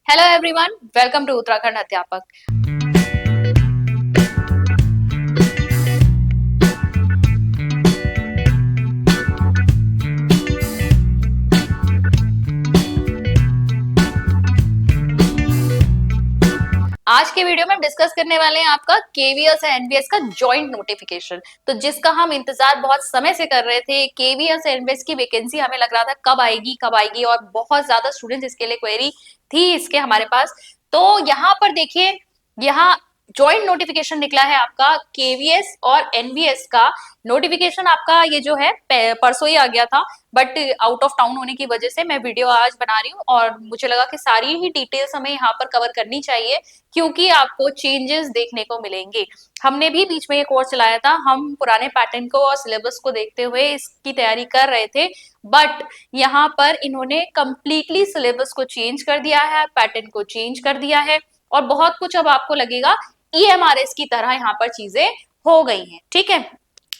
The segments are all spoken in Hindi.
Hello everyone, welcome to Uttarakhand Adhyapak. आज के वीडियो में हम डिस्कस करने वाले हैं आपका केवीएस और एनवीएस का जॉइंट नोटिफिकेशन। तो जिसका हम इंतजार बहुत समय से कर रहे थे। केवीएस और एनवीएस की वैकेंसी हमें लग रहा था कब आएगी और बहुत ज्यादा स्टूडेंट्स इसके लिए क्वेरी थी इसके हमारे पास। तो यहाँ पर देखिए, यहाँ जॉइंट नोटिफिकेशन निकला है आपका केवीएस और एनवीएस का। नोटिफिकेशन आपका ये जो है परसों ही आ गया था, बट आउट ऑफ टाउन होने की वजह से मैं वीडियो आज बना रही हूँ और मुझे लगा कि सारी ही डिटेल्स हमें यहाँ पर कवर करनी चाहिए, क्योंकि आपको चेंजेस देखने को मिलेंगे। हमने भी बीच में ये कोर्स चलाया था, हम पुराने पैटर्न को और सिलेबस को देखते हुए इसकी तैयारी कर रहे थे, बट यहाँ पर इन्होंने कंप्लीटली सिलेबस को चेंज कर दिया है, पैटर्न को चेंज कर दिया है और बहुत कुछ अब आपको लगेगा ईएमआरएस की तरह यहाँ पर चीजें हो गई हैं। ठीक है,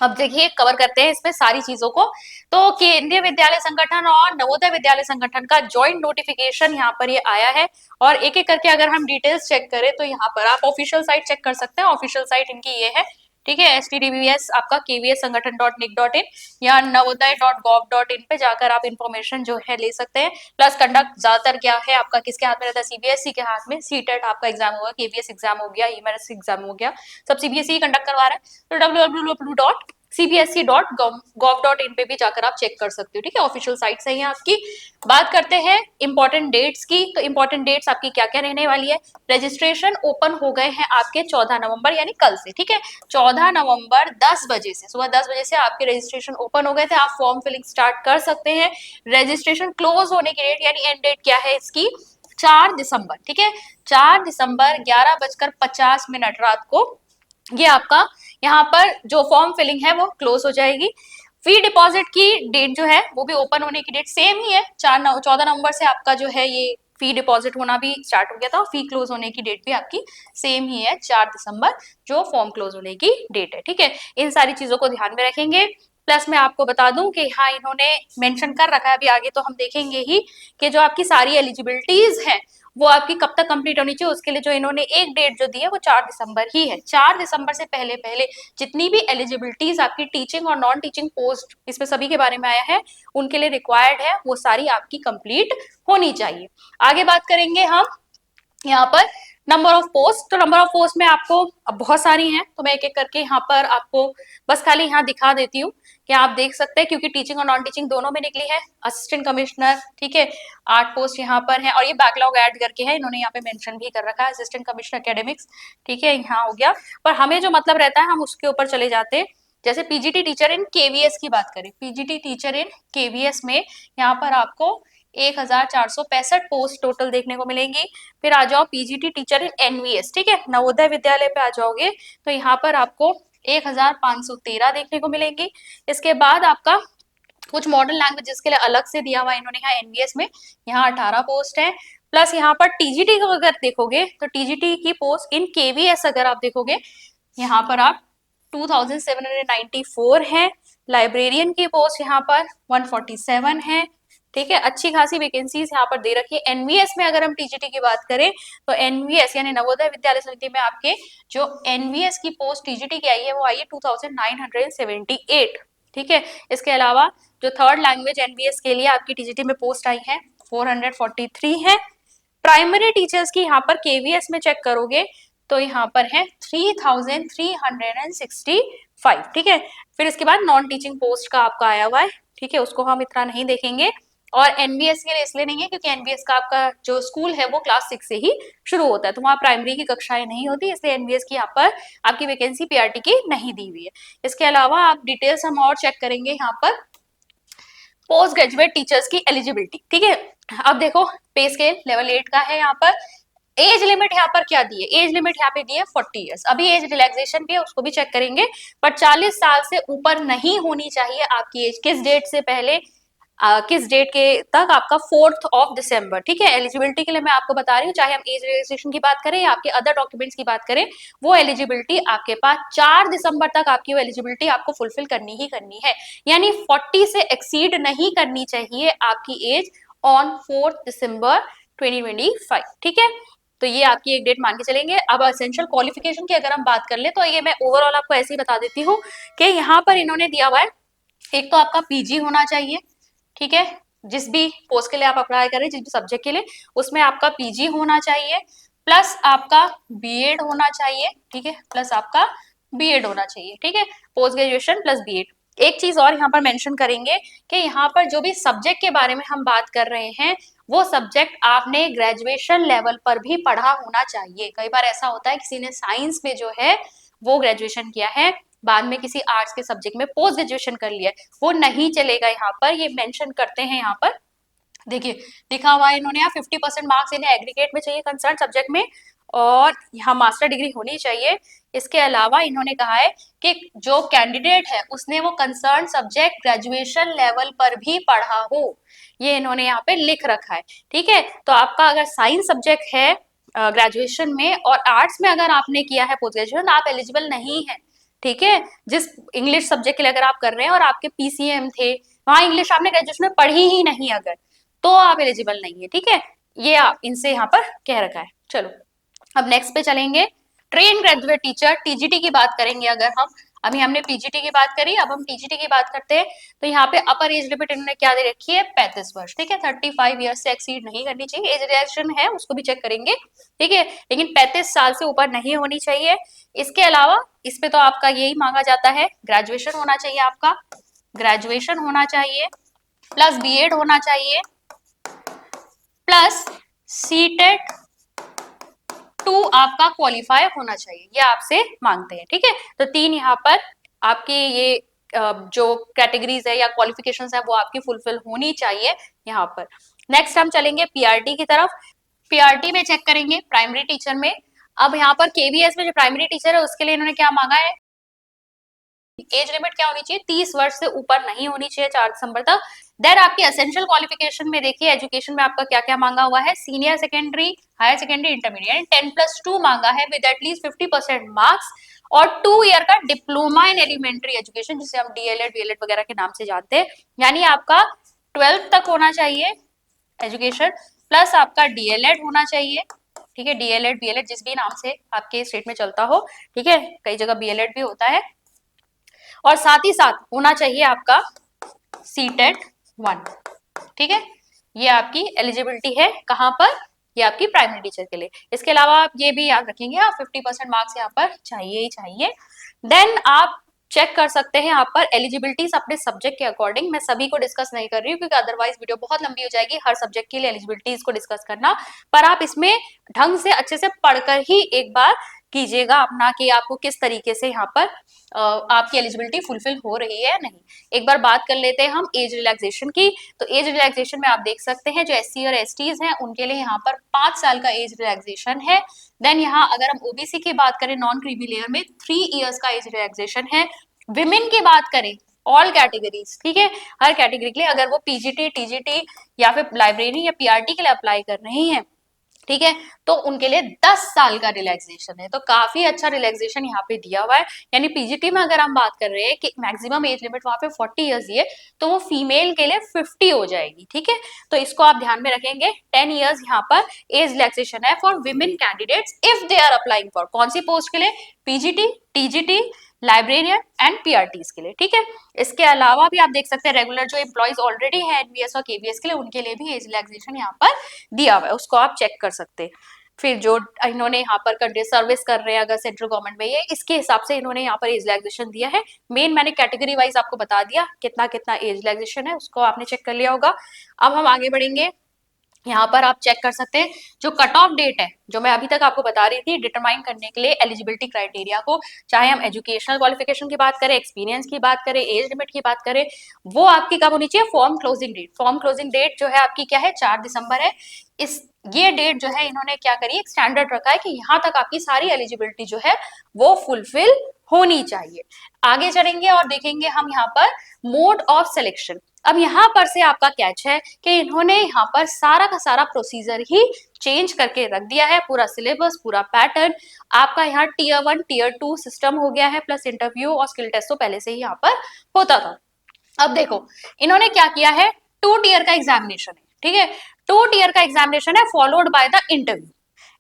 अब देखिए कवर करते हैं इसमें सारी चीजों को। तो केंद्रीय विद्यालय संगठन और नवोदय विद्यालय संगठन का जॉइंट नोटिफिकेशन यहाँ पर ये आया है और एक एक करके अगर हम डिटेल्स चेक करें तो यहाँ पर आप ऑफिशियल साइट चेक कर सकते हैं। ऑफिशियल साइट इनकी ये है, ठीक है, HTTPS आपका kvssangathan.nic.in या navodaya.gov.in पे जाकर आप इंफॉर्मेशन जो है ले सकते हैं। प्लस कंडक्ट ज्यादातर क्या है आपका, किसके हाथ में रहता है? सीबीएसई के हाथ में। सीटेट आपका एग्जाम होगा, केवीएस एग्जाम हो गया, ईएमआरएस एग्जाम हो गया, सब सीबीएसई कंडक्ट करवा रहा है। तो www.cbsc.gov.in पे भी जाकर आप चेक कर सकते हो। ठीक है, ऑफिशियल साइट है आपकी। बात करते हैं इंपॉर्टेंट डेट्स की। तो इंपॉर्टेंट डेट्स आपकी क्या क्या रहने वाली है? रजिस्ट्रेशन ओपन हो गए हैं आपके 14 नवंबर यानी कल से। ठीक है, 14 नवंबर 10 बजे से, सुबह 10 बजे से आपके रजिस्ट्रेशन ओपन हो गए थे। आप फॉर्म फिलिंग स्टार्ट कर सकते हैं। रजिस्ट्रेशन क्लोज होने की डेट यानी एंड डेट क्या है इसकी? 4 दिसंबर। ठीक है, 4 दिसंबर 11:50 रात को ये आपका यहाँ पर जो फॉर्म फिलिंग है वो क्लोज हो जाएगी। फी डिपॉजिट की डेट जो है वो भी ओपन होने की डेट सेम ही है, 14 नवंबर से आपका जो है ये फी डिपॉजिट होना भी स्टार्ट हो गया था। फी क्लोज होने की डेट भी आपकी सेम ही है, 4 दिसंबर जो फॉर्म क्लोज होने की डेट है। ठीक है, इन सारी चीजों को ध्यान में रखेंगे। प्लस मैं आपको बता दूं कि हाँ इन्होंने मेंशन कर रखा है, अभी आगे तो हम देखेंगे ही कि जो आपकी सारी एलिजिबिलिटीज हैं वो आपकी कब तक कंप्लीट होनी चाहिए। उसके लिए जो इन्होंने एक डेट जो दी है वो 4 दिसंबर ही है। 4 दिसंबर से पहले पहले जितनी भी एलिजिबिलिटीज आपकी टीचिंग और नॉन टीचिंग पोस्ट इसमें सभी के बारे में आया है, उनके लिए रिक्वायर्ड है, वो सारी आपकी कंप्लीट होनी चाहिए। आगे बात करेंगे हम यहाँ पर नंबर ऑफ पोस्ट। तो नंबर ऑफ पोस्ट में आपको अब बहुत सारी हैं, तो मैं एक एक करके यहाँ पर आपको बस खाली यहाँ दिखा देती हूँ कि आप देख सकते हैं, क्योंकि टीचिंग और नॉन टीचिंग दोनों में निकली है। असिस्टेंट कमिश्नर, ठीक है, 8 पोस्ट यहाँ पर है और ये बैकलॉग ऐड करके है, इन्होंने यहाँ पे मेंशन भी कर रखा है, असिस्टेंट कमिश्नर एकेडमिक्स। ठीक है, यहाँ हो गया, पर हमें जो मतलब रहता है हम उसके ऊपर चले जाते हैं। जैसे पीजीटी टीचर इन केवीएस की बात करें, पीजीटी टीचर इन केवीएस में यहाँ पर आपको 1465 पोस्ट टोटल देखने को मिलेंगी। फिर आ जाओ पीजीटी टीचर इन एनवीएस, ठीक है, नवोदय विद्यालय पे आ जाओगे तो यहाँ पर आपको 1513 देखने को मिलेंगी। इसके बाद आपका कुछ मॉडर्न लैंग्वेजेस के लिए अलग से दिया हुआ इन्होंने यहाँ एनवीएस में, यहाँ 18 पोस्ट है। प्लस यहाँ पर टीजीटी को अगर देखोगे तो टीजीटी की पोस्ट इन केवीएस अगर आप देखोगे यहाँ पर आप 2794 है। लाइब्रेरियन की पोस्ट यहाँ पर 147 है। ठीक है, अच्छी खासी वैकेंसीज यहाँ पर दे रखी है। एनवीएस में अगर हम टीजीटी की बात करें तो एनवीएस यानी नवोदय विद्यालय समिति में आपके जो एनवीएस की पोस्ट टीजीटी की आई है वो आई है 2978। ठीक है, इसके अलावा जो थर्ड लैंग्वेज एनवीएस के लिए आपकी टीजीटी में पोस्ट आई है 443 है। प्राइमरी टीचर्स की यहाँ पर केवीएस में चेक करोगे तो यहाँ पर है 3365। ठीक है, फिर इसके बाद नॉन टीचिंग पोस्ट का आपका आया हुआ है। ठीक है, उसको हम इतना नहीं देखेंगे और एनबीएस के लिए इसलिए नहीं है क्योंकि एनबीएस का आपका जो स्कूल है वो क्लास 6 से ही शुरू होता है, तो वहाँ प्राइमरी की कक्षाएं नहीं होती, इसलिए एनबीएस की यहाँ पर आपकी वैकेंसी पीआरटी की नहीं दी हुई है। इसके अलावा आप डिटेल्स हम और चेक करेंगे यहाँ पर पोस्ट ग्रेजुएट टीचर्स की एलिजिबिलिटी। ठीक है, अब देखो पे स्केल लेवल 8 का है। यहाँ पर एज लिमिट यहाँ पर क्या दी है? एज लिमिट यहाँ पे दी है 40 इयर्स। अभी एज रिलैक्सेशन भी है, उसको भी चेक करेंगे, पर 40 साल से ऊपर नहीं होनी चाहिए आपकी एज। किस डेट से पहले किस डेट के तक? आपका 4 दिसंबर। ठीक है, एलिजिबिलिटी के लिए मैं आपको बता रही हूँ, चाहे हम एज रिलैक्सेशन की बात करें या आपके अदर डॉक्यूमेंट्स की बात करें, वो एलिजिबिलिटी आपके पास 4 दिसंबर तक आपकी वो एलिजिबिलिटी आपको फुलफिल करनी ही करनी है। यानी 40 से एक्सीड नहीं करनी चाहिए आपकी एज ऑन 4 दिसंबर 2025, ठीक है। तो ये आपकी एक डेट मान के चलेंगे। अब एसेंशियल क्वालिफिकेशन की अगर हम बात कर ले तो ये मैं ओवरऑल आपको ऐसे ही बता देती हूँ कि यहाँ पर इन्होंने दिया हुआ है, एक तो आपका पीजी होना चाहिए, ठीक है, जिस भी पोस्ट के लिए आप अप्लाई करें, जिस भी सब्जेक्ट के लिए, उसमें आपका पीजी होना चाहिए, प्लस आपका बीएड होना चाहिए, ठीक है, प्लस आपका बीएड होना चाहिए, ठीक है, पोस्ट ग्रेजुएशन प्लस बीएड। एक चीज और यहाँ पर मेंशन करेंगे कि यहाँ पर जो भी सब्जेक्ट के बारे में हम बात कर रहे हैं वो सब्जेक्ट आपने ग्रेजुएशन लेवल पर भी पढ़ा होना चाहिए। कई बार ऐसा होता है किसी ने साइंस में जो है वो ग्रेजुएशन किया है, बाद में किसी आर्ट्स के सब्जेक्ट में पोस्ट ग्रेजुएशन कर लिया है, वो नहीं चलेगा। यहाँ पर ये मेंशन करते हैं, यहाँ पर देखिए लिखा हुआ है इन्होंने, यहाँ 50% मार्क्स इन्हें एग्रीगेट में चाहिए कंसर्न सब्जेक्ट में, और यहाँ मास्टर डिग्री होनी चाहिए। इसके अलावा इन्होंने कहा है कि जो कैंडिडेट है उसने वो कंसर्न सब्जेक्ट ग्रेजुएशन लेवल पर भी पढ़ा हो, ये इन्होंने यहाँ पे लिख रखा है, ठीक है। तो आपका अगर साइंस सब्जेक्ट है ग्रेजुएशन में और आर्ट्स में अगर आपने किया है पोस्ट ग्रेजुएशन, आप एलिजिबल नहीं है, ठीक है। जिस इंग्लिश सब्जेक्ट के लिए अगर आप कर रहे हैं और आपके पीसीएम थे, वहां इंग्लिश आपने ग्रेजुएशन में पढ़ी ही नहीं अगर, तो आप एलिजिबल नहीं है, ठीक है। ये आप इनसे यहाँ पर कह रखा है। चलो अब नेक्स्ट पे चलेंगे, ट्रेन ग्रेजुएट टीचर, टीजीटी की बात करेंगे अगर हम। अभी हमने पीजीटी की बात करी, अब हम टीजीटी की बात करते हैं। तो यहाँ पे अपर एज लिमिट इन्होंने क्या दे रखी है, 35 वर्ष, ठीक है। 35 ईयर्स से एक्सीड नहीं करनी चाहिए। एज रिलैक्सेशन है उसको भी चेक करेंगे, ठीक है, लेकिन 35 साल से ऊपर नहीं होनी चाहिए। इसके अलावा इस पे तो आपका यही मांगा जाता है, ग्रेजुएशन होना चाहिए, आपका ग्रेजुएशन होना चाहिए, प्लस बीएड होना चाहिए, प्लस सीटेट 2 आपका क्वालिफाई होना चाहिए, ये आपसे मांगते हैं, ठीक है। तो 3 यहाँ पर आपके ये जो कैटेगरीज है या क्वालिफिकेशंस है वो आपकी फुलफिल होनी चाहिए यहाँ पर। नेक्स्ट हम चलेंगे पीआरटी की तरफ। पीआरटी में चेक करेंगे प्राइमरी टीचर में। अब यहाँ पर केवीएस में जो प्राइमरी टीचर है उसके लिए इन्होंने क्या मांगा है, एज लिमिट क्या होनी चाहिए, 30 वर्ष से ऊपर नहीं होनी चाहिए 4 दिसंबर तक। देन आपकी एसेंशियल क्वालिफिकेशन में देखिए एजुकेशन में आपका क्या क्या मांगा हुआ है, senior secondary, higher secondary, intermediate, 10+2 मांगा है विद एटलीस्ट 50% मार्क्स, और 2 ईयर का डिप्लोमा इन एलिमेंट्री एजुकेशन, जिसे हम डीएलएड बीएलएड वगैरह के नाम से जानते हैं। यानी आपका 12th तक होना चाहिए एजुकेशन, प्लस आपका डीएलएड होना चाहिए, ठीक है, डीएलएड बीएलएड जिस भी नाम से आपके स्टेट में चलता हो, ठीक है, कई जगह बीएलएड भी होता है। और साथ ही साथ होना चाहिए आपका सीटेट 1, ठीक है। ये आपकी एलिजिबिलिटी है कहाँ पर, ये आपकी प्राइमरी टीचर के लिए। इसके अलावा आप ये भी याद रखेंगे, आप 50% मार्क्स यहाँ पर चाहिए ही चाहिए। देन आप चेक कर सकते हैं यहाँ पर एलिजिबिलिटीज अपने सब्जेक्ट के अकॉर्डिंग। मैं सभी को डिस्कस नहीं कर रही हूँ क्योंकि अदरवाइज वीडियो बहुत लंबी हो जाएगी हर सब्जेक्ट के लिए एलिजिबिलिटीज को डिस्कस करना, पर आप इसमें ढंग से अच्छे से पढ़कर ही एक बार कीजिएगा अपना कि आपको किस तरीके से यहाँ पर आपकी एलिजिबिलिटी फुलफिल हो रही है या नहीं। एक बार बात कर लेते हैं हम एज रिलैक्सेशन की। तो एज रिलैक्सेशन में आप देख सकते हैं जो एससी और एसटीज हैं उनके लिए यहाँ पर 5 साल का एज रिलैक्सेशन है। देन यहाँ अगर हम ओबीसी की बात करें नॉन क्रीमी लेयर में 3 इयर्स का एज रिलैक्सेशन है। विमेन की बात करें ऑल कैटेगरीज, ठीक है, हर कैटेगरी के लिए अगर वो पीजीटी, टीजीटी या फिर लाइब्रेरी या पीआरटी के लिए अप्लाई कर रही हैं, ठीक है, तो उनके लिए 10 साल का रिलैक्सेशन है। तो काफी अच्छा रिलैक्सेशन यहाँ पे दिया हुआ है। यानी पीजीटी में अगर हम बात कर रहे हैं कि मैक्सिमम एज लिमिट वहां पे 40 इयर्स है, तो वो फीमेल के लिए 50 हो जाएगी, ठीक है। तो इसको आप ध्यान में रखेंगे। 10 इयर्स यहाँ पर एज रिलैक्सेशन है for women candidates if they are applying for कौन सी पोस्ट के लिए, PGT, TGT, librarian and PRTs के लिए, ठीक है। इसके अलावा भी आप देख सकते हैं रेगुलर जो एम्प्लॉइज ऑलरेडी है एनवीएस और केवीएस के लिए, उनके लिए भी एज रिलैक्सेशन यहाँ पर दिया हुआ है, उसको आप चेक कर सकते हैं। फिर जो इन्होंने यहाँ पर कंट्री सर्विस कर रहे हैं अगर सेंट्रल गवर्नमेंट में, ये इसके हिसाब से इन्होंने यहाँ पर एज रिलैक्सेशन दिया है। मेन मैंने कैटेगरी वाइज आपको बता दिया कितना कितना एज रिलैक्सेशन है, उसको आपने चेक कर लिया होगा। अब हम आगे बढ़ेंगे, यहाँ पर आप चेक कर सकते हैं जो कट ऑफ डेट है, जो मैं अभी तक आपको बता रही थी डिटरमाइन करने के लिए एलिजिबिलिटी क्राइटेरिया को, चाहे हम एजुकेशनल क्वालिफिकेशन की बात करें, एक्सपीरियंस की बात करें, एज लिमिट की बात करें, वो आपकी कब होनी चाहिए, form closing date. Form closing date जो है आपकी क्या है, 4 दिसंबर है। इस ये डेट जो है इन्होंने क्या करी, एक स्टैंडर्ड रखा है कि यहाँ तक आपकी सारी एलिजिबिलिटी जो है वो फुलफिल होनी चाहिए। आगे चलेंगे और देखेंगे हम यहाँ पर मोड ऑफ सिलेक्शन। अब यहाँ पर से आपका कैच है कि इन्होंने यहाँ पर सारा का सारा प्रोसीजर ही चेंज करके रख दिया है, पूरा सिलेबस, पूरा पैटर्न आपका यहाँ टीयर 1 टीयर 2 सिस्टम हो गया है, प्लस इंटरव्यू और स्किल टेस्ट तो पहले से ही यहाँ पर होता था। अब देखो इन्होंने क्या किया है, 2 टीयर का एग्जामिनेशन है, ठीक है। 2 टीयर का एग्जामिनेशन है फॉलोड बाय द इंटरव्यू,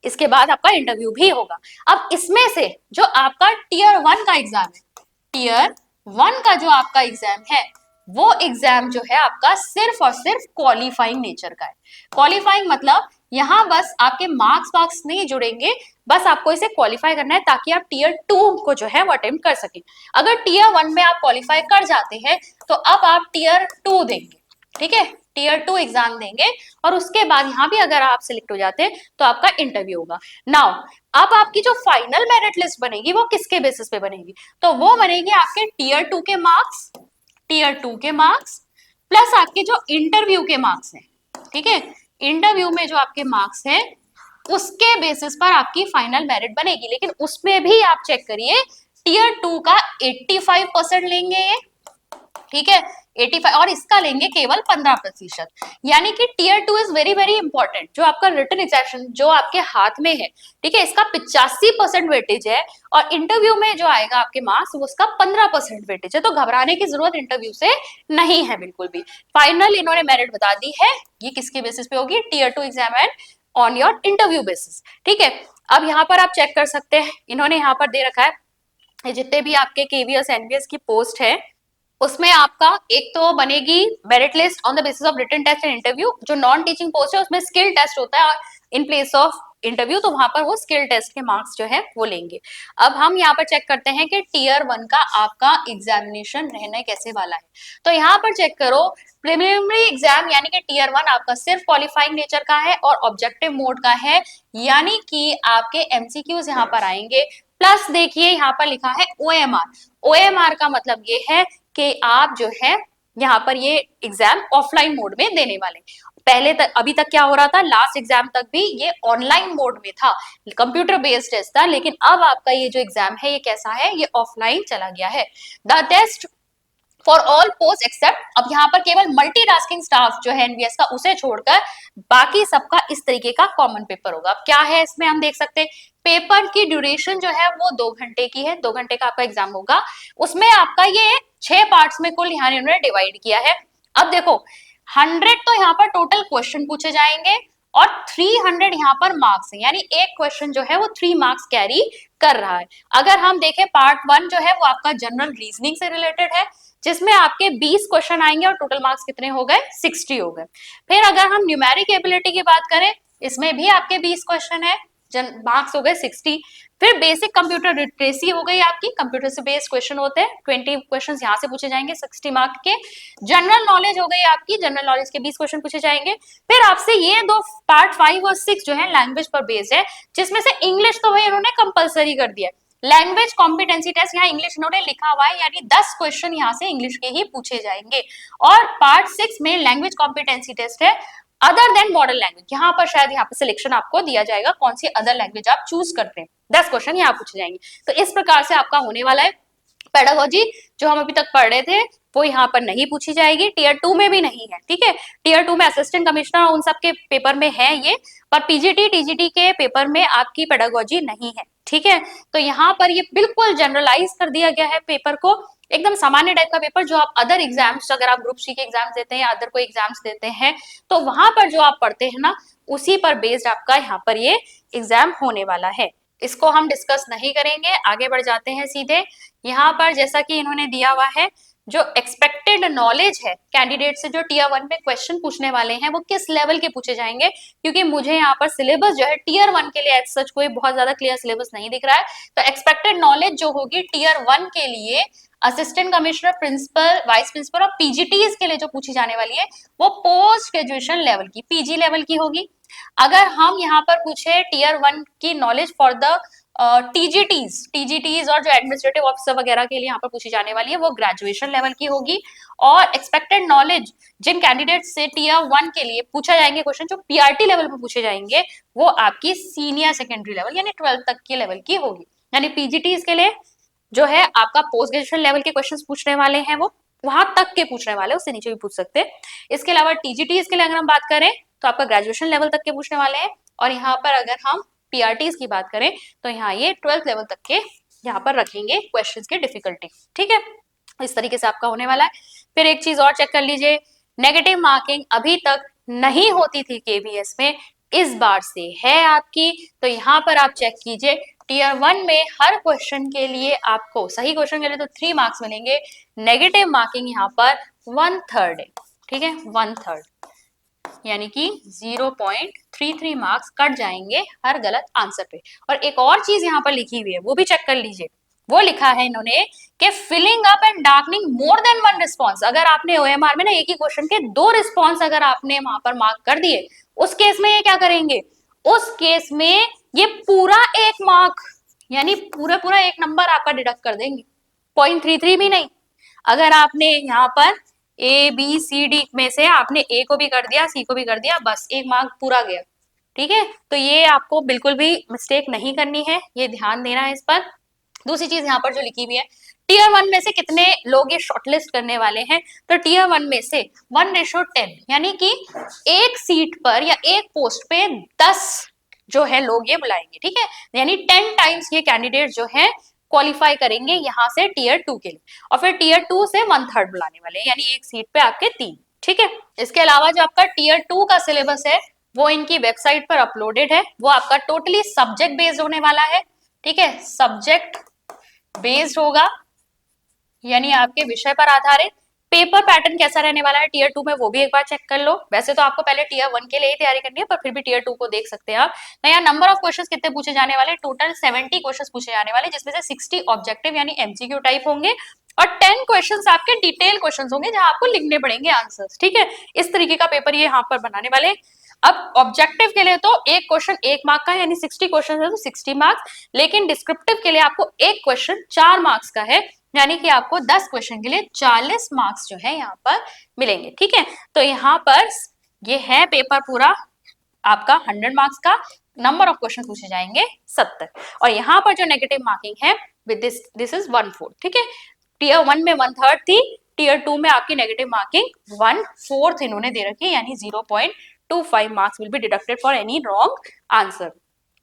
इसके बाद आपका इंटरव्यू भी होगा। अब इसमें से जो आपका टीयर 1 का एग्जाम है, टीयर 1 का जो आपका एग्जाम है वो एग्जाम जो है आपका सिर्फ और सिर्फ क्वालिफाइंग नेचर का है। क्वालिफाइंग मतलब यहाँ बस आपके मार्क्स वार्क्स नहीं जुड़ेंगे, बस आपको इसे क्वालिफाई करना है ताकि आप टीयर 2 को जो है वो अटेम्प्ट कर सकें। अगर टीयर 1 में आप क्वालिफाई कर जाते हैं तो अब आप टीयर 2 देंगे, ठीक है, टीयर 2 एग्जाम देंगे और उसके बाद यहाँ भी अगर आप सिलेक्ट हो जाते हैं तो आपका इंटरव्यू होगा। नाउ अब आपकी जो फाइनल मेरिट लिस्ट बनेगी वो किसके बेसिस पे बनेगी, तो वो बनेगी आपके टीयर 2 के मार्क्स, टीयर 2 के मार्क्स प्लस आपके जो इंटरव्यू के मार्क्स हैं, ठीक है, इंटरव्यू में जो आपके मार्क्स हैं उसके बेसिस पर आपकी फाइनल मेरिट बनेगी। लेकिन उसमें भी आप चेक करिए टीयर 2 का 85% लेंगे ये, ठीक है, 85 और इसका लेंगे केवल 15%। यानी कि tier 2 is very very important. जो आपका रिटन एग्जामिनेशन जो आपके हाथ में है, ठीक है, इसका 85% वेटेज है और इंटरव्यू में जो आएगा आपके मार्क्स उसका 15% वेटेज है। तो घबराने की जरूरत इंटरव्यू से नहीं है बिल्कुल भी। फाइनल इन्होंने मेरिट बता दी है, ये किसके बेसिस पे होगी, tier 2 exam and on your interview basis, ठीक है। अब यहाँ पर आप चेक कर सकते हैं, इन्होंने यहाँ पर दे रखा है जितने भी आपके केवीएस एनवीएस की पोस्ट है उसमें आपका एक तो बनेगी merit list on the basis of written test and interview. जो नॉन टीचिंग पोस्ट है उसमें स्किल टेस्ट होता है इन प्लेस ऑफ इंटरव्यू, तो वहां पर वो स्किल टेस्ट के मार्क्स जो है वो लेंगे। अब हम यहाँ पर चेक करते हैं कि टीयर 1 का आपका एग्जामिनेशन रहने कैसे वाला है। तो यहाँ पर चेक करो प्रिलिमिनरी एग्जाम यानी कि टीयर 1 आपका सिर्फ क्वालिफाइंग नेचर का है और ऑब्जेक्टिव मोड का है, यानी कि आपके एमसीक्यूज यहाँ पर आएंगे। प्लस देखिए यहाँ पर लिखा है ओएमआर, ओएमआर का मतलब ये है कि आप जो है यहाँ पर ये एग्जाम ऑफलाइन मोड में देने वाले। पहले तक अभी तक क्या हो रहा था, लास्ट एग्जाम तक भी ये ऑनलाइन मोड में था, कंप्यूटर बेस्ड टेस्ट था, लेकिन अब आपका ये जो एग्जाम है ये कैसा है, ये ऑफलाइन चला गया है। The test for all post except, अब यहाँ पर केवल मल्टीटास्किंग स्टाफ जो है एनवीएस का उसे छोड़कर बाकी सबका इस तरीके का कॉमन पेपर होगा। अब क्या है इसमें हम देख सकते हैं, पेपर की ड्यूरेशन जो है वो 2 घंटे की है, 2 घंटे का आपका एग्जाम होगा। उसमें आपका ये 6 पार्ट्स में कुल यहाँ इन्होंने डिवाइड किया है। अब देखो 100 तो यहाँ पर टोटल क्वेश्चन पूछे जाएंगे और 300 यहाँ पर मार्क्स है, यानी एक क्वेश्चन जो है वो 3 मार्क्स कैरी कर रहा है। अगर हम देखें पार्ट 1 जो है वो आपका जनरल रीजनिंग से रिलेटेड है जिसमें आपके 20 क्वेश्चन आएंगे और टोटल मार्क्स कितने हो गए, 60 हो गए। फिर अगर हम न्यूमेरिक एबिलिटी की बात करें इसमें भी आपके 20 क्वेश्चन है, मार्क्स हो गए 60। फिर बेसिक कंप्यूटर लिटरेसी हो गई आपकी, कंप्यूटर से बेस्ड क्वेश्चन होते हैं, 20 क्वेश्चन यहाँ से पूछे जाएंगे 60 मार्क के। जनरल नॉलेज हो गई आपकी, जनरल नॉलेज के 20 क्वेश्चन पूछे जाएंगे। फिर आपसे ये दो पार्ट 5 और 6 जो है लैंग्वेज पर बेस्ड है, जिसमें से इंग्लिश तो भाई इन्होंने कंपलसरी कर दिया है। लैंग्वेज कॉम्पिटेंसी टेस्ट यहाँ इंग्लिश इन्होंने लिखा हुआ है, यानी 10 क्वेश्चन यहाँ से इंग्लिश के ही पूछे जाएंगे। और पार्ट 6 में लैंग्वेज कॉम्पिटेंसी टेस्ट है अदर देन मॉडर्न लैंग्वेज, यहाँ पर शायद यहाँ पे सिलेक्शन आपको दिया जाएगा कौन सी अदर लैंग्वेज आप चूज करते हैं, 10 क्वेश्चन यहाँ पूछे जाएंगे। तो इस प्रकार से आपका होने वाला है। पेडागोजी जो हम अभी तक पढ़ रहे थे वो यहाँ पर नहीं पूछी जाएगी, टीयर 2 में भी नहीं है, ठीक है। टीयर 2 में असिस्टेंट कमिश्नर उन सब के पेपर में है ये, पर पीजीटी टीजीटी के पेपर में आपकी पेडागोजी नहीं है, ठीक है। तो यहाँ पर ये बिल्कुल जनरलाइज कर दिया गया है पेपर को, एकदम सामान्य टाइप का पेपर जो आप अदर एग्जाम्स, अगर आप ग्रुप सी के एग्जाम्स देते हैं या अदर कोई एग्जाम्स देते हैं तो वहां पर जो आप पढ़ते हैं ना उसी पर बेस्ड आपका यहाँ पर ये एग्जाम होने वाला है। इसको हम डिस्कस नहीं करेंगे, आगे बढ़ जाते हैं सीधे। यहाँ पर जैसा कि इन्होंने दिया हुआ है जो एक्सपेक्टेड नॉलेज है कैंडिडेट से, जो टीयर 1 में क्वेश्चन पूछने वाले हैं वो किस लेवल के पूछे जाएंगे, क्योंकि मुझे यहाँ पर सिलेबस जो है टीयर 1 के लिए सच कोई बहुत ज्यादा क्लियर सिलेबस नहीं दिख रहा है। तो एक्सपेक्टेड नॉलेज जो होगी टीयर 1 के लिए assistant commissioner, principal, vice principal और पीजीटीज के लिए जो पूछी जाने वाली है वो पोस्ट ग्रेजुएशन लेवल की, पीजी लेवल की होगी। अगर हम यहाँ पर पूछे टीयर 1 की नॉलेज फॉर द टीजीटीज और जो एडमिनिस्ट्रेटिव ऑफिसर वगैरह के लिए यहाँ पर पूछी जाने वाली है वो ग्रेजुएशन लेवल की होगी। और एक्सपेक्टेड नॉलेज जिन कैंडिडेट से टीयर 1 के लिए पूछा जाएंगे क्वेश्चन जो पीआरटी लेवल पर पूछे जाएंगे वो आपकी सीनियर सेकेंडरी लेवल यानी 12th तक के लेवल की होगी। यानी पीजीटीज के लिए जो है आपका पोस्ट ग्रेजुएशन लेवल के क्वेश्चंस पूछने वाले हैं वो वहां तक के पूछने वाले, उससे नीचे भी पूछ सकते हैं। इसके अलावा टीजीटीज के लिए अगर हम बात करें तो आपका ग्रेजुएशन लेवल तक के पूछने वाले हैं। और यहाँ पर अगर हम पीआरटीज की बात करें तो यहाँ ये 12th लेवल तक के यहाँ पर रखेंगे क्वेश्चंस की डिफिकल्टी, ठीक है। इस तरीके से आपका होने वाला है। फिर एक चीज और चेक कर लीजिए, नेगेटिव मार्किंग अभी तक नहीं होती थी केवीएस में, इस बार से है आपकी। तो यहाँ पर आप चेक कीजिए, टीयर 1 में हर क्वेश्चन के लिए आपको, सही क्वेश्चन के लिए तो 3 मार्क्स मिलेंगे, नेगेटिव मार्किंग यहाँ पर 1/3 है, ठीक है, 1/3, यानी कि 0.33 मार्क्स कट जाएंगे हर गलत आंसर पे। और एक और चीज यहाँ पर लिखी हुई है, वो भी चेक कर लीजिए। वो लिखा है इन्होंने कि filling up and darkening more than one response. अगर आपने ओएमआर में ना एक ही क्वेश्चन के 2 रिस्पॉन्स अगर आपने वहां पर मार्क कर दिए, उस केस में ये क्या करेंगे, उस केस में ये पूरा 1 मार्क, यानी पूरा पूरा 1 नंबर आपका डिडक्ट कर देंगे, 0.33 भी नहीं। अगर आपने यहाँ पर ए बी सी डी में से आपने ए को भी कर दिया, सी को भी कर दिया, बस 1 मार्क पूरा गया, ठीक है। तो ये आपको बिल्कुल भी मिस्टेक नहीं करनी है, ये ध्यान देना है इस पर। दूसरी चीज यहाँ पर जो लिखी हुई है, टीयर 1 में से कितने लोग ये शॉर्टलिस्ट करने वाले हैं, तो टीयर 1 में से 1:10, यानी कि एक सीट पर या एक पोस्ट पे 10 जो है लोग ये बुलाएंगे, ठीक है, यानी 10 टाइम्स ये कैंडिडेट जो है क्वालिफाई करेंगे यहाँ से टीयर 2 के लिए, और फिर टीयर 2 से 1/3 बुलाने वाले, यानी एक सीट पे आपके 3, ठीक है। इसके अलावा जो आपका टीयर 2 का सिलेबस है वो इनकी वेबसाइट पर अपलोडेड है, वो आपका टोटली सब्जेक्ट बेस्ड होने वाला है, ठीक है, सब्जेक्ट बेस्ड होगा, यानी आपके विषय पर आधारित। पेपर पैटर्न कैसा रहने वाला है टीयर 2 में, वो भी एक बार चेक कर लो। वैसे तो आपको पहले टीयर 1 के लिए ही तैयारी करनी है, पर फिर भी टीयर 2 को देख सकते हैं आप। यहाँ नंबर ऑफ क्वेश्चंस कितने पूछे जाने वाले, टोटल 70 क्वेश्चंस पूछे जाने वाले, जिसमें से 60 ऑब्जेक्टिव यानी एमसीक्यू टाइप होंगे, और 10 क्वेश्चंस आपके डिटेल क्वेश्चंस होंगे जहां आपको लिखने पड़ेंगे आंसर्स, ठीक है। इस तरीके का पेपर ये यहाँ पर बनाने वाले। अब ऑब्जेक्टिव के लिए तो एक क्वेश्चन 1 मार्क का है, यानी 60 क्वेश्चन है तो 60 मार्क्स, लेकिन डिस्क्रिप्टिव के लिए आपको एक क्वेश्चन 4 मार्क्स का है, यानी कि आपको 10 क्वेश्चन के लिए 40 मार्क्स जो है यहाँ पर मिलेंगे, ठीक है। तो यहाँ पर ये है पेपर पूरा आपका 100 मार्क्स का, नंबर ऑफ क्वेश्चन पूछे जाएंगे 70, और यहाँ पर जो नेगेटिव मार्किंग है विद दिस इज 1/4, ठीक है। टीयर 1 में 1/3 थी, टीयर 2 में आपकी नेगेटिव मार्किंग 1/4 इन्होंने दे रखी है, यानी 0.25 marks will be deducted for any wrong answer.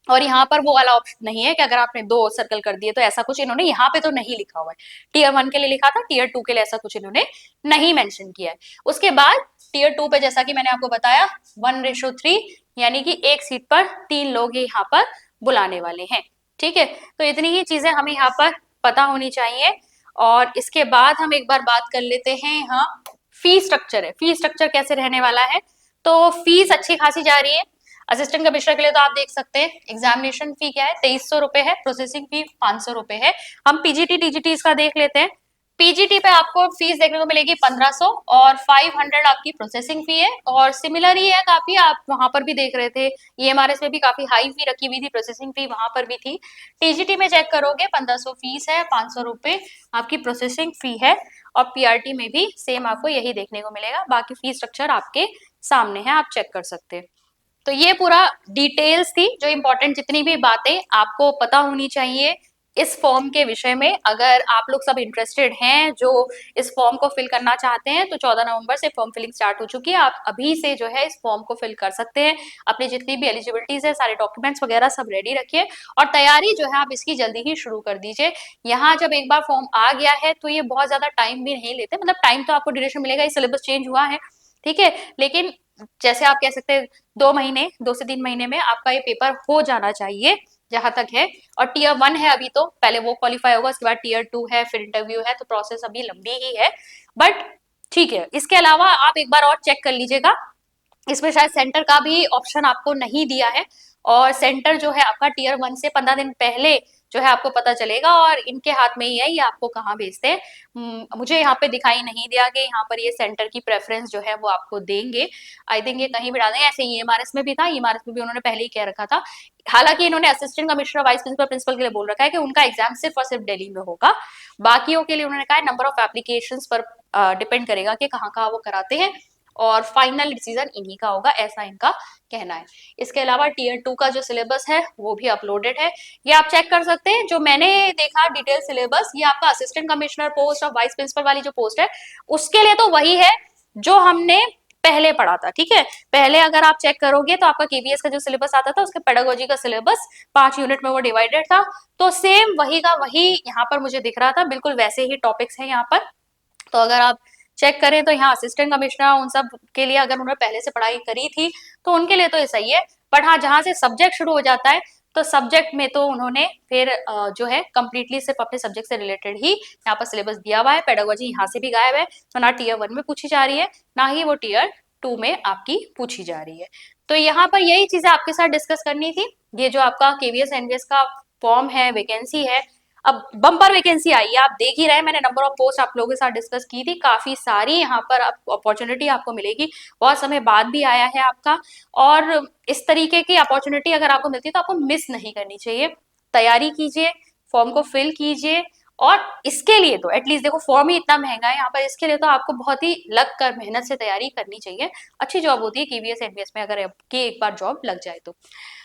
और यहाँ पर वो वाला ऑप्शन नहीं है कि अगर आपने 2 सर्कल कर दिए, तो ऐसा कुछ इन्होंने यहाँ पे तो नहीं लिखा हुआ है। टीयर 1 के लिए लिखा था, टीयर 2 के लिए ऐसा कुछ इन्होंने नहीं मेंशन किया है। उसके बाद टीयर 2 पे जैसा कि मैंने आपको बताया 1:3, यानी कि एक सीट पर 3 लोग ही यहाँ पर बुलाने वाले हैं, ठीक है। तो इतनी ही चीजें हमें यहाँ पर पता होनी चाहिए। और इसके बाद हम एक बार बात कर लेते हैं, यहाँ फी स्ट्रक्चर है, फी स्ट्रक्चर कैसे रहने वाला है। तो फीस अच्छी खासी जा रही है। असिस्टेंट कमिश्नर के लिए तो आप देख सकते हैं एग्जामिनेशन फी क्या है, 2300 रुपए है, प्रोसेसिंग फी 500 रुपए है। हम पीजीटी डीजीटी इसका देख लेते हैं। पीजीटी पे आपको फीस देखने को मिलेगी 1500 और 500 आपकी प्रोसेसिंग फी है, और सिमिलर ही है काफी, आप वहां पर भी देख रहे थे ईएमआरएस में भी काफी हाई फी रखी हुई थी, प्रोसेसिंग फी वहां पर भी थी। टीजीटी में चेक करोगे 1500 फीस है, 500 रुपए आपकी प्रोसेसिंग फी है, और पीआरटी में भी सेम आपको यही देखने को मिलेगा। बाकी फी स्ट्रक्चर आपके सामने है, आप चेक कर सकते हैं। तो ये पूरा डिटेल्स थी, जो इंपॉर्टेंट जितनी भी बातें आपको पता होनी चाहिए इस फॉर्म के विषय में। अगर आप लोग सब इंटरेस्टेड हैं जो इस फॉर्म को फिल करना चाहते हैं, तो 14 नवंबर से फॉर्म फिलिंग स्टार्ट हो चुकी है। आप अभी से जो है इस फॉर्म को फिल कर सकते हैं। अपनी जितनी भी एलिजिबिलिटीज है, सारे डॉक्यूमेंट्स वगैरह सब रेडी रखिए, और तैयारी जो है आप इसकी जल्दी ही शुरू कर दीजिए। यहाँ जब एक बार फॉर्म आ गया है तो ये बहुत ज्यादा टाइम भी नहीं लेते, मतलब टाइम तो आपको ड्यूरेशन मिलेगा, ये सिलेबस चेंज हुआ है, ठीक है, लेकिन जैसे आप कह सकते हैं 2 महीने, 2 से 3 महीने में आपका ये पेपर हो जाना चाहिए जहां तक है। और टीयर 1 है अभी, तो पहले वो क्वालिफाई होगा, उसके बाद टीयर 2 है, फिर इंटरव्यू है, तो प्रोसेस अभी लंबी ही है, बट ठीक है। इसके अलावा आप एक बार और चेक कर लीजिएगा, इसमें शायद सेंटर का भी ऑप्शन आपको नहीं दिया है, और सेंटर जो है आपका टीयर 1 से 15 दिन पहले जो है आपको पता चलेगा, और इनके हाथ में ही है ये आपको कहाँ भेजते हैं। मुझे यहाँ पे दिखाई नहीं दिया कि यहाँ पर ये सेंटर की प्रेफरेंस जो है वो आपको देंगे। आई थिंक ये कहीं भी डालेंगे, ऐसे ईएमआरएस में भी था, ईएमआरएस में भी उन्होंने पहले ही कह रखा था। हालांकि इन्होंने assistant commissioner, vice principal, principal के लिए बोल रखा है कि उनका एग्जाम सिर्फ और सिर्फ दिल्ली में होगा। बाकियों के लिए उन्होंने कहा है नंबर ऑफ एप्लीकेशन पर डिपेंड करेगा कि कहाँ कहाँ वो कराते हैं, और फाइनल डिसीजन इन्हीं का होगा, ऐसा इनका कहना है। इसके अलावा टीयर 2 का जो सिलेबस है वो भी अपलोडेड है, ये आप चेक कर सकते हैं। जो मैंने देखा डिटेल सिलेबस, ये आपका असिस्टेंट कमिश्नर पोस्ट और वाइस प्रिंसिपल वाली जो पोस्ट है उसके लिए तो वही है जो हमने पहले पढ़ा था, ठीक है। पहले अगर आप चेक करोगे तो आपका केवीएस का जो सिलेबस आता था, उसके पेडागोजी का सिलेबस 5 यूनिट में वो डिवाइडेड था, तो सेम वही का वही यहाँ पर मुझे दिख रहा था, बिल्कुल वैसे ही टॉपिक्स है यहाँ पर। तो अगर आप चेक करें तो यहाँ असिस्टेंट कमिश्नर उन सब के लिए अगर उन्होंने पहले से पढ़ाई करी थी तो उनके लिए तो ये सही है। बट हाँ, जहाँ से सब्जेक्ट शुरू हो जाता है तो सब्जेक्ट में तो उन्होंने फिर जो है कंप्लीटली सिर्फ अपने सब्जेक्ट से रिलेटेड ही यहाँ पर सिलेबस दिया हुआ है। पेडागोजी यहाँ से भी गायब है, तो ना टीयर 1 में पूछी जा रही है, ना ही वो टीयर 2 में आपकी पूछी जा रही है। तो यहाँ पर यही चीजें आपके साथ डिस्कस करनी थी। ये जो आपका केवीएस एनवीएस का फॉर्म है, वैकेंसी है, अब बम्पर वैकेंसी आई है, आप देख ही रहे हैं, मैंने नंबर ऑफ पोस्ट आप लोगों के साथ डिस्कस की थी, काफी सारी यहाँ पर अपॉर्चुनिटी आपको मिलेगी, बहुत समय बाद भी आया है आपका। और इस तरीके की अपॉर्चुनिटी अगर आपको मिलती है तो आपको मिस नहीं करनी चाहिए। तैयारी कीजिए, फॉर्म को फिल कीजिए, और इसके लिए तो एटलीस्ट देखो फॉर्म ही इतना महंगा है यहाँ पर, इसके लिए तो आपको बहुत ही लग कर मेहनत से तैयारी करनी चाहिए। अच्छी जॉब होती है केवीएस एनवीएस में अगर आपकी एक बार जॉब लग जाए तो।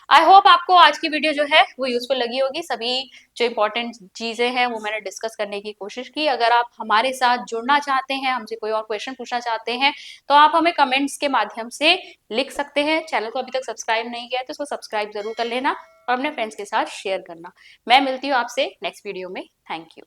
आई होप आपको आज की वीडियो जो है वो यूजफुल लगी होगी। सभी जो इंपॉर्टेंट चीजें हैं वो मैंने डिस्कस करने की कोशिश की। अगर आप हमारे साथ जुड़ना चाहते हैं, हमसे कोई और क्वेश्चन पूछना चाहते हैं, तो आप हमें कमेंट्स के माध्यम से लिख सकते हैं। चैनल को अभी तक सब्सक्राइब नहीं किया है तो उसको सब्सक्राइब जरूर कर लेना और अपने फ्रेंड्स के साथ शेयर करना। मैं मिलती हूँ आपसे नेक्स्ट वीडियो में। Thank you.